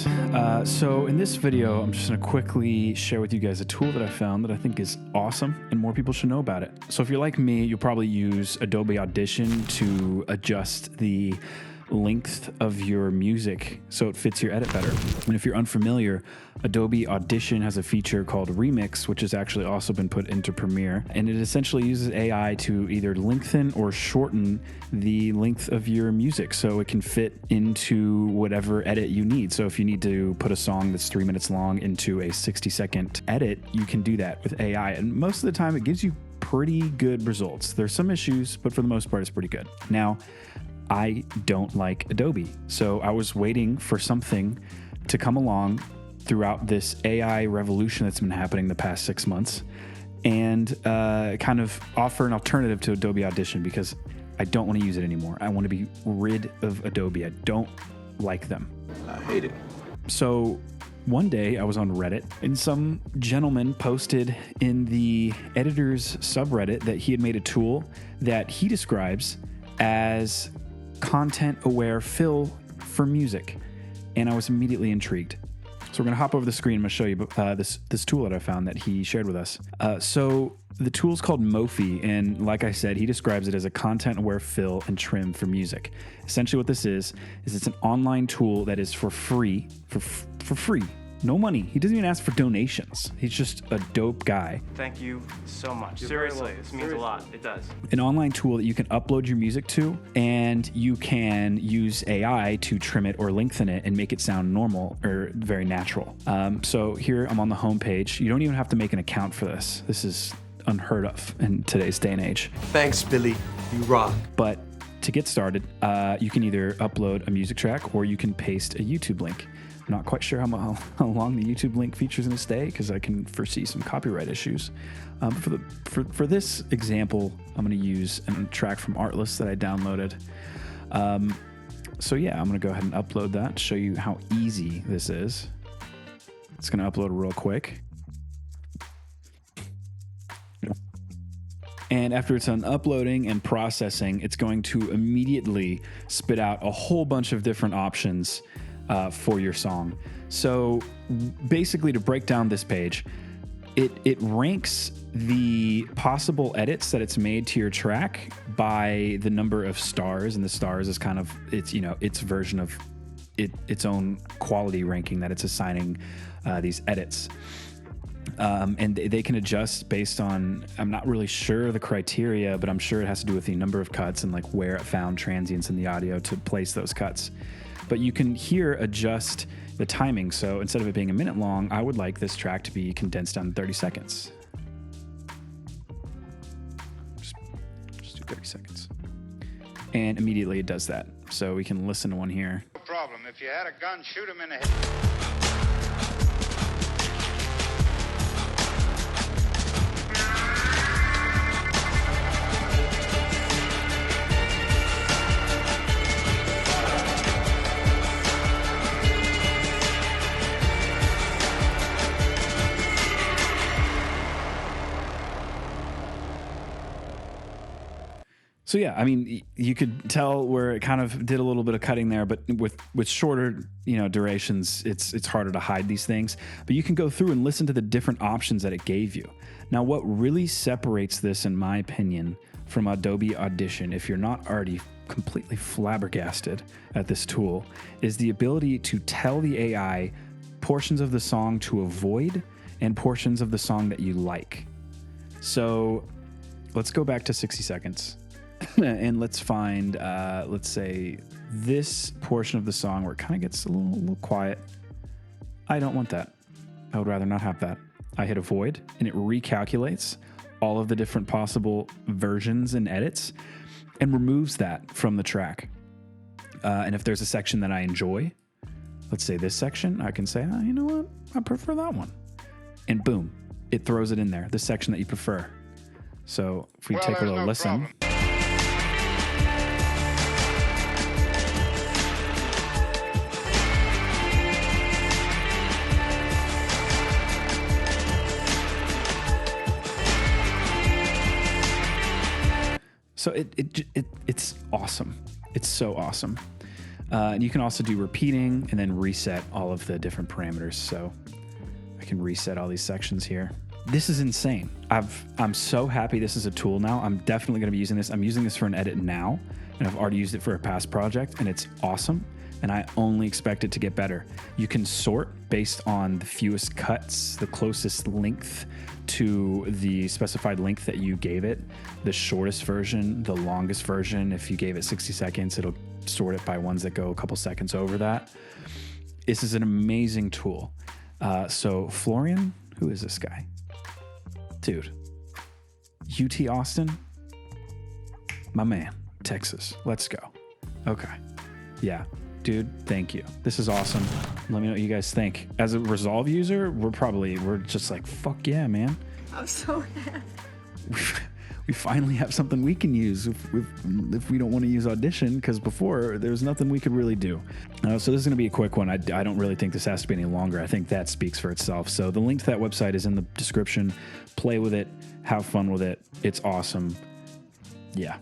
guys. So in this video, I'm just going to quickly share with you guys a tool that I found that I think is awesome and more people should know about it. So if you're like me, you'll probably use Adobe Audition to adjust the length of your music so it fits your edit better. And if you're unfamiliar, Adobe Audition has a feature called REMIX, which has actually also been put into Premiere, and it essentially uses AI to either lengthen or shorten the length of your music so it can fit into whatever edit you need. So if you need to put a song that's 3 minutes long into a 60-second edit, you can do that with AI, and most of the time it gives you pretty good results. There's some issues, but for the most part it's pretty good. Now, I don't like Adobe, so I was waiting for something to come along throughout this AI revolution that's been happening the past 6 months and kind of offer an alternative to Adobe Audition because I don't want to use it anymore. I want to be rid of Adobe. I don't like them. I hate it. So one day I was on Reddit and some gentleman posted in the editor's subreddit that he had made a tool that he describes as content-aware fill for music, and I was immediately intrigued. So we're going to hop over the screen. I'm going to show you this tool that I found that he shared with us. So the tool is called Mofi, and like I said, he describes it as a content-aware fill and trim for music. Essentially what this is it's an online tool that is for free, for free. No money. He doesn't even ask for donations. He's just a dope guy. Thank you so much. Seriously, this means a lot. It does. An online tool that you can upload your music to, and you can use AI to trim it or lengthen it and make it sound normal or very natural. So here I'm on the home page. You don't even have to make an account for this. This is unheard of in today's day and age. Thanks, Billy. You rock. But to get started, you can either upload a music track or you can paste a YouTube link. I'm not quite sure how long the YouTube link features going to stay because I can foresee some copyright issues. For this example, I'm going to use a track from Artlist that I downloaded. So yeah, I'm going to go ahead and upload that to show you how easy this is. It's going to upload real quick. And after it's done uploading and processing, it's going to immediately spit out a whole bunch of different options for your song. So basically, to break down this page, it ranks the possible edits that it's made to your track by the number of stars, and the stars is kind of its version of its own quality ranking that it's assigning these edits. And they can adjust based on, I'm not really sure the criteria, but I'm sure it has to do with the number of cuts and like where it found transients in the audio to place those cuts. But you can here adjust the timing. So instead of it being a minute long, I would like this track to be condensed down to 30 seconds. Just do 30 seconds. And immediately it does that. So we can listen to one here. No problem. If you had a gun, shoot him in the head. So yeah, I mean, you could tell where it kind of did a little bit of cutting there, but with shorter, durations, it's harder to hide these things. But you can go through and listen to the different options that it gave you. Now, what really separates this, in my opinion, from Adobe Audition, if you're not already completely flabbergasted at this tool, is the ability to tell the AI portions of the song to avoid and portions of the song that you like. So let's go back to 60 seconds. And let's find, let's say, this portion of the song where it kind of gets a little quiet. I don't want that. I would rather not have that. I hit avoid, and it recalculates all of the different possible versions and edits and removes that from the track. And if there's a section that I enjoy, let's say this section, I can say, you know what? I prefer that one. And boom, it throws it in there, the section that you prefer. So if we take a little listen. Problem. So it's awesome. It's so awesome. And you can also do repeating and then reset all of the different parameters. So I can reset all these sections here. This is insane. I'm so happy this is a tool now. I'm definitely going to be using this. I'm using this for an edit now, and I've already used it for a past project, and it's awesome. And I only expect it to get better. You can sort based on the fewest cuts, the closest length to the specified length that you gave it, the shortest version, the longest version. If you gave it 60 seconds, it'll sort it by ones that go a couple seconds over that. This is an amazing tool. So Florian, who is this guy? Dude, UT Austin, my man, Texas. Let's go. Okay. Yeah. Dude, thank you. This is awesome. Let me know what you guys think. As a Resolve user, we're just like, fuck yeah, man. I'm so happy. We finally have something we can use if we don't want to use Audition, because before there was nothing we could really do. So this is going to be a quick one. I don't really think this has to be any longer. I think that speaks for itself. So the link to that website is in the description. Play with it. Have fun with it. It's awesome. Yeah.